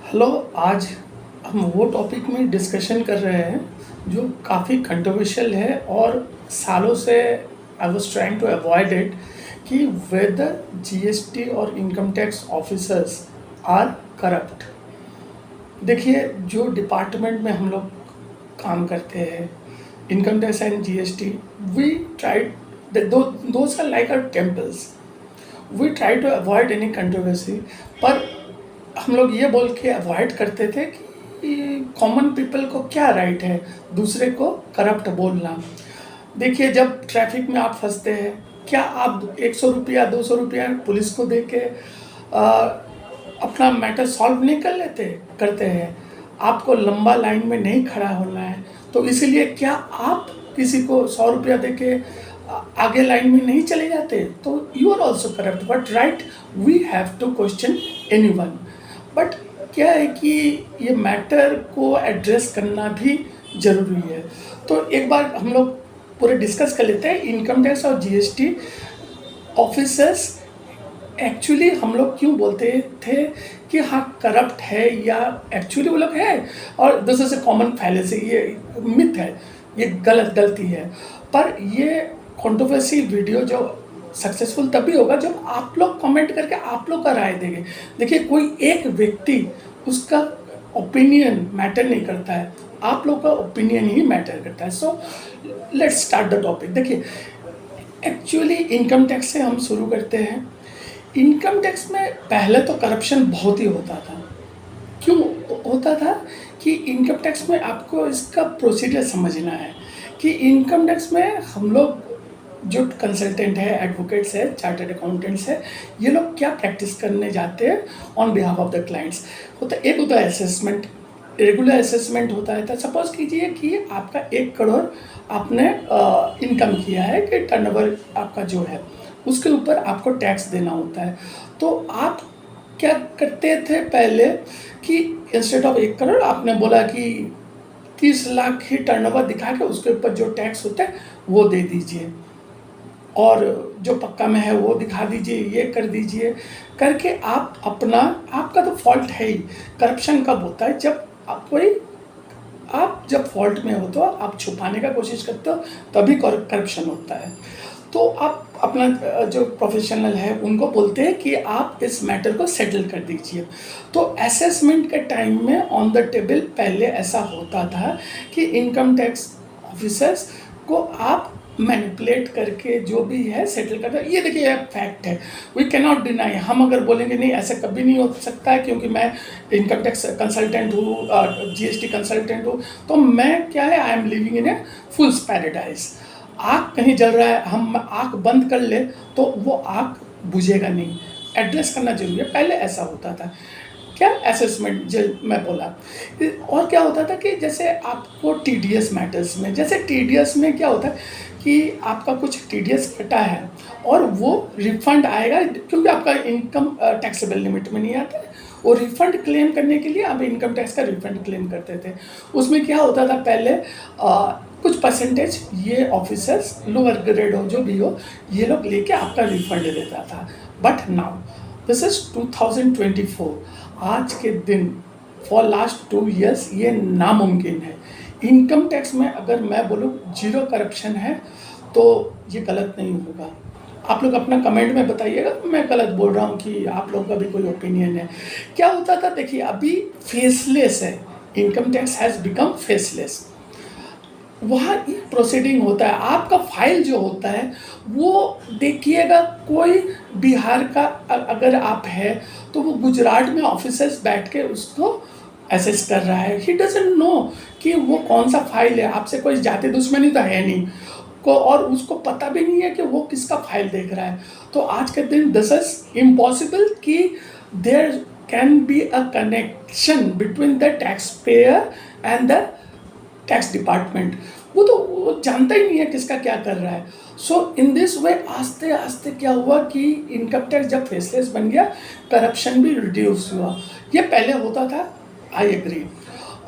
Hello. आज हम वो टॉपिक में डिस्कशन कर रहे हैं जो काफ़ी कंट्रोवर्शियल है और सालों से I was trying to avoid it कि वेदर जीएसटी और income tax officers are corrupt. देखिए, जो डिपार्टमेंट में हम लोग काम करते हैं, income tax and GST, we tried those are like our temples. We try to avoid any controversy, पर हम लोग ये बोल के अवॉइड करते थे कि कॉमन पीपल को क्या राइट है दूसरे को करप्ट बोलना। देखिए, जब ट्रैफिक में आप फंसते हैं, क्या आप 100 रुपया 200 रुपया पुलिस को दे के अपना मैटर सॉल्व नहीं कर लेते करते हैं? आपको लंबा लाइन में नहीं खड़ा होना है, तो इसीलिए क्या आप किसी को 100 रुपया दे के आगे लाइन में नहीं चले जाते? तो you are also corrupt, but right, we have to question anyone. But क्या है कि ये मैटर को एड्रेस करना भी ज़रूरी है। तो एक बार हम लोग पूरे डिस्कस कर लेते हैं इनकम टैक्स और जीएसटी ऑफिसर्स एक्चुअली हम लोग क्यों बोलते थे कि हाँ करप्ट है, या एक्चुअली वो लोग है। और this is a common fallacy, ये मिथ है, ये गलती है। पर ये कंट्रोवर्सी वीडियो जो सक्सेसफुल तभी होगा जब आप लोग कमेंट करके आप लोग का राय देंगे। देखिए, कोई एक व्यक्ति उसका ओपिनियन मैटर नहीं करता है, आप लोग का ओपिनियन ही मैटर करता है। So let's start the topic. देखिए, एक्चुअली इनकम टैक्स से हम शुरू करते हैं। इनकम टैक्स में पहले तो करप्शन बहुत ही होता था। क्यों होता था कि इनकम टैक्स में आपको इसका प्रोसीजर समझना है कि इनकम टैक्स में हम लोग जो कंसल्टेंट है, एडवोकेट्स है, चार्टर्ड अकाउंटेंट्स है, ये लोग क्या प्रैक्टिस करने जाते हैं on behalf of the clients. एक होता है असेसमेंट, रेगुलर असेसमेंट होता है। तो सपोज कीजिए कि आपका 1 करोड़ आपने इनकम किया है, कि टर्नओवर आपका जो है उसके ऊपर आपको टैक्स देना होता है। तो आप क्या करते थे पहले कि इंस्टेड ऑफ 1 करोड़ आपने बोला कि 30 लाख ही टर्नओवर दिखा के उसके ऊपर जो टैक्स होता है वो दे दीजिए, और जो पक्का में है वो दिखा दीजिए, ये कर दीजिए करके आप अपना, आपका तो फॉल्ट है ही। करप्शन कब होता है? जब आप जब फॉल्ट में हो तो आप छुपाने का कोशिश करते हो, तभी करप्शन होता है। तो आप अपना जो प्रोफेशनल है उनको बोलते हैं कि आप इस मैटर को सेटल कर दीजिए। तो असेसमेंट के टाइम में ऑन द टेबल पहले ऐसा होता था कि इनकम टैक्स ऑफिसर्स को आप मैनिपुलेट करके जो भी है सेटल करता है। ये देखिए, एक फैक्ट है, वी कैन नॉट डिनाई। हम अगर बोलेंगे नहीं ऐसा कभी नहीं हो सकता है क्योंकि मैं इनकम टैक्स कंसल्टेंट हूँ, जीएसटी कंसल्टेंट हूँ, तो मैं क्या है, I am living in a fool's paradise. आग कहीं जल रहा है, हम आग बंद कर ले तो वो आग बुझेगा नहीं। एड्रेस करना जरूरी है, पहले ऐसा होता था। क्या असेसमेंट जो मैं बोला, और क्या होता था कि जैसे आपको टीडीएस मैटर्स में, जैसे टीडीएस में क्या होता है कि आपका कुछ टीडीएस कटा है और वो रिफंड आएगा क्योंकि आपका इनकम टैक्सेबल लिमिट में नहीं आता है। वो रिफंड क्लेम करने के लिए आप इनकम टैक्स का रिफंड क्लेम करते थे। उसमें क्या होता था पहले, कुछ परसेंटेज ये ऑफिसर्स, लोअर ग्रेड हो जो भी हो, ये लोग लेके आपका रिफंड देता था। बट नाउ दिस इज 2024, आज के दिन, फॉर लास्ट 2 years ये नामुमकिन है। इनकम टैक्स में अगर मैं बोलूँ जीरो करप्शन है तो ये गलत नहीं होगा। आप लोग अपना कमेंट में बताइएगा मैं गलत बोल रहा हूँ कि आप लोगों का भी कोई ओपिनियन है। क्या होता था, देखिए अभी फेसलेस है, income tax has become faceless. वहाँ एक प्रोसीडिंग होता है, आपका फाइल जो होता है वो देखिएगा, कोई बिहार का अगर आप है तो वो गुजरात में ऑफिसर्स बैठ के उसको असेस कर रहा है। ही डजंट नो कि वो कौन सा फाइल है। आपसे कोई जाति दुश्मनी तो है नहीं को, और उसको पता भी नहीं है कि वो किसका फाइल देख रहा है। तो आज के दिन दिस इज इम्पॉसिबल कि there can be a connection between the taxpayer and the tax department. वो जानता ही नहीं है किसका क्या कर रहा है। सो इन दिस वे आस्ते आस्ते क्या हुआ कि इनकम टैक्स जब फेसलेस बन गया, करप्शन भी रिड्यूस हुआ। ये पहले होता था, आई एग्री।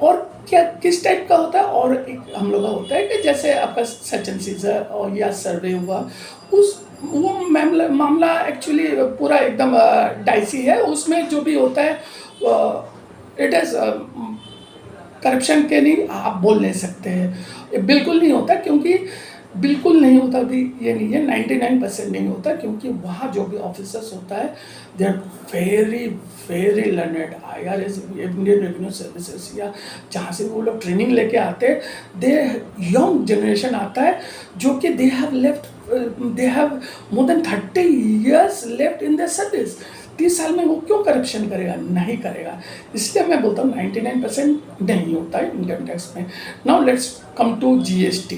और क्या किस टाइप का होता है, और एक हम लोग का होता है कि जैसे आपका सच एंड सीजर और या सर्वे हुआ, उस वो मामला एक्चुअली पूरा एकदम डाइसी है। उसमें जो भी होता है इट इज़ करप्शन के नहीं आप बोल नहीं सकते हैं, ये बिल्कुल नहीं होता, क्योंकि बिल्कुल नहीं होता भी ये नहीं है, 99% नहीं होता, क्योंकि वहाँ जो भी ऑफिसर्स होता है they are very very learned. IRS, Indian revenue services, या जहाँ से वो लोग ट्रेनिंग लेके आते हैं, दे यंग जनरेशन आता है जो कि they have more than 30 years left in the service. 30 साल में वो क्यों करप्शन करेगा? नहीं करेगा। इसलिए मैं बोलता हूँ 99% नहीं होता है इनकम टैक्स में। Now let's come to GST।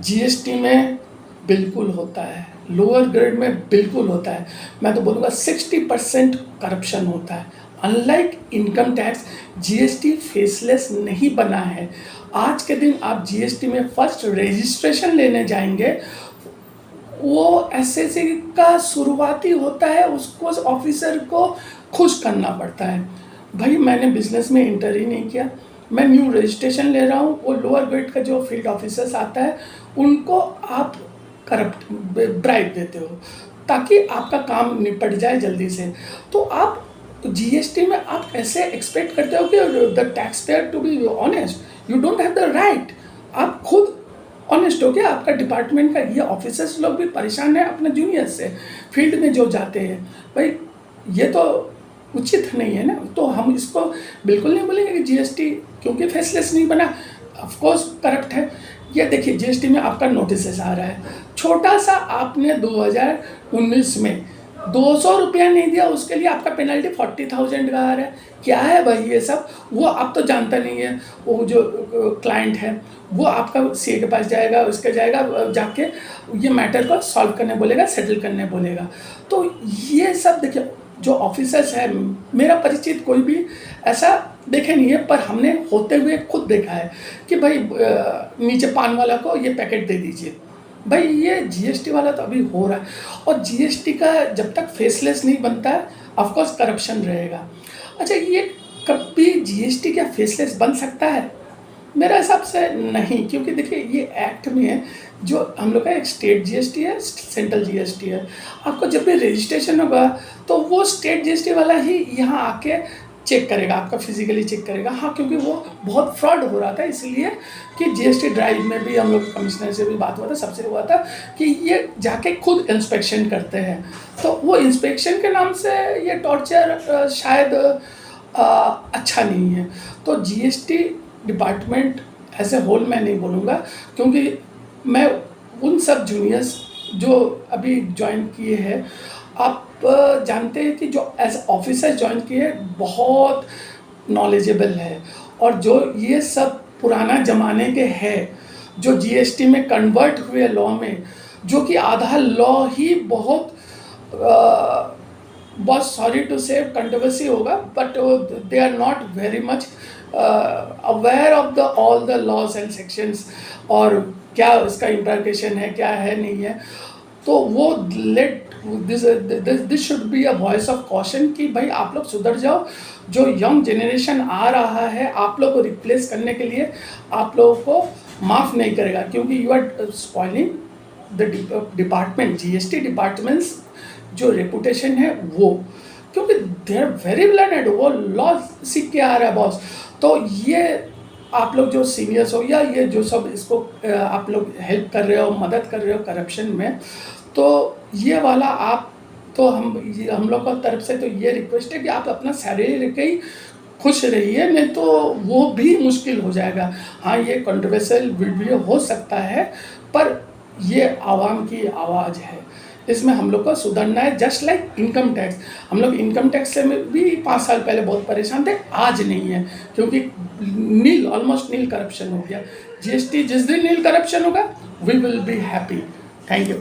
GST में बिल्कुल होता है, लोअर ग्रेड में बिल्कुल होता है। मैं तो बोलूँगा 60% करप्शन होता है। Unlike income tax, GST faceless नहीं बना है। आज के दिन आप GST में फर्स्ट रजिस्ट्रेशन लेने जाएंगे, वो SSC का शुरुआती होता है, उसको ऑफिसर को खुश करना पड़ता है। भाई मैंने बिजनेस में इंटर ही नहीं किया, मैं न्यू रजिस्ट्रेशन ले रहा हूँ। वो लोअर ग्रेड का जो फील्ड ऑफिसर्स आता है उनको आप करप्ट ब्राइब देते हो ताकि आपका काम निपट जाए जल्दी से। तो आप GST में आप कैसे एक्सपेक्ट करते हो कि the taxpayer to be honest? You don't have the right. आप खुद ऑनेस्ट हो गया, आपका डिपार्टमेंट का ये ऑफिसर्स लोग भी परेशान हैं अपने जूनियर से, फील्ड में जो जाते हैं। भाई ये तो उचित नहीं है ना। तो हम इसको बिल्कुल नहीं बोलेंगे कि GST क्योंकि फेसलेस नहीं बना, ऑफकोर्स करप्ट है। ये देखिए GST में आपका नोटिस आ रहा है, छोटा सा आपने 2019 में 200 रुपया नहीं दिया, उसके लिए आपका पेनल्टी 40,000 का आ रहा है। क्या है भाई ये सब? वो आप तो जानता नहीं है। वो जो क्लाइंट है वो आपका CA के पास जाएगा, उसके जाएगा, जाके ये मैटर को सॉल्व करने बोलेगा, सेटल करने बोलेगा। तो ये सब देखिए, जो ऑफिसर्स है, मेरा परिचित कोई भी ऐसा देखे नहीं है, पर हमने होते हुए खुद देखा है कि भाई नीचे पान वाला को ये पैकेट दे दीजिए। भाई ये GST वाला तो अभी हो रहा है, और GST का जब तक फेसलेस नहीं बनता है ऑफकोर्स करप्शन रहेगा। अच्छा, ये कभी GST क्या फेसलेस बन सकता है? मेरा हिसाब से नहीं, क्योंकि देखिए ये एक्ट में है, जो हम लोग का एक स्टेट GST है, सेंट्रल GST है। आपको जब भी रजिस्ट्रेशन होगा तो वो स्टेट GST वाला ही यहाँ आके चेक करेगा, आपका फिजिकली चेक करेगा। हाँ, क्योंकि वो बहुत फ्रॉड हो रहा था, इसलिए कि GST ड्राइव में भी हम लोग कमिश्नर से भी बात हुआ था, सबसे हुआ था कि ये जाके खुद इंस्पेक्शन करते हैं। तो वो इंस्पेक्शन के नाम से ये टॉर्चर शायद अच्छा नहीं है। तो GST department as a whole मैं नहीं बोलूँगा, क्योंकि मैं उन सब जूनियर्स जो अभी ज्वाइन किए हैं, आप जानते हैं कि जो एज ऑफिसर ज्वाइन किए हैं बहुत नॉलेजेबल है, और जो ये सब पुराना ज़माने के हैं, जो GST में कन्वर्ट हुए लॉ में, जो कि आधा लॉ ही बहुत सॉरी टू से कंट्रोवर्सी होगा, but they are not very much aware of the all the laws and sections, और क्या उसका इम्प्लीकेशन है, क्या है नहीं है। तो वो let this should be a voice of caution कि भाई आप लोग सुधर जाओ। जो यंग जनरेशन आ रहा है, आप लोग को रिप्लेस करने के लिए आप लोगों को माफ़ नहीं करेगा, क्योंकि you are spoiling the department, GST departments जो रेपुटेशन है वो, क्योंकि दे आर वेरी लर्नेड, वो लॉ सीख के आ रहा है बॉस। तो ये आप लोग जो सीनियर्स हो, या ये जो सब इसको आप लोग हेल्प कर रहे हो, मदद कर रहे हो करप्शन में, तो ये वाला आप तो हम लोग का तरफ से तो ये रिक्वेस्ट है कि आप अपना सैलरी लेके ही खुश रहिए, नहीं तो वो भी मुश्किल हो जाएगा। हाँ, ये कंट्रोवर्शियल वीडियो हो सकता है, पर ये आवाम की आवाज़ है, इसमें हम लोग को सुधरना है। जस्ट लाइक इनकम टैक्स, हम लोग इनकम टैक्स से भी 5 साल पहले बहुत परेशान थे, आज नहीं है, क्योंकि ऑलमोस्ट नील करप्शन हो गया। GST जिस दिन नील करप्शन होगा, we will be happy. Thank you.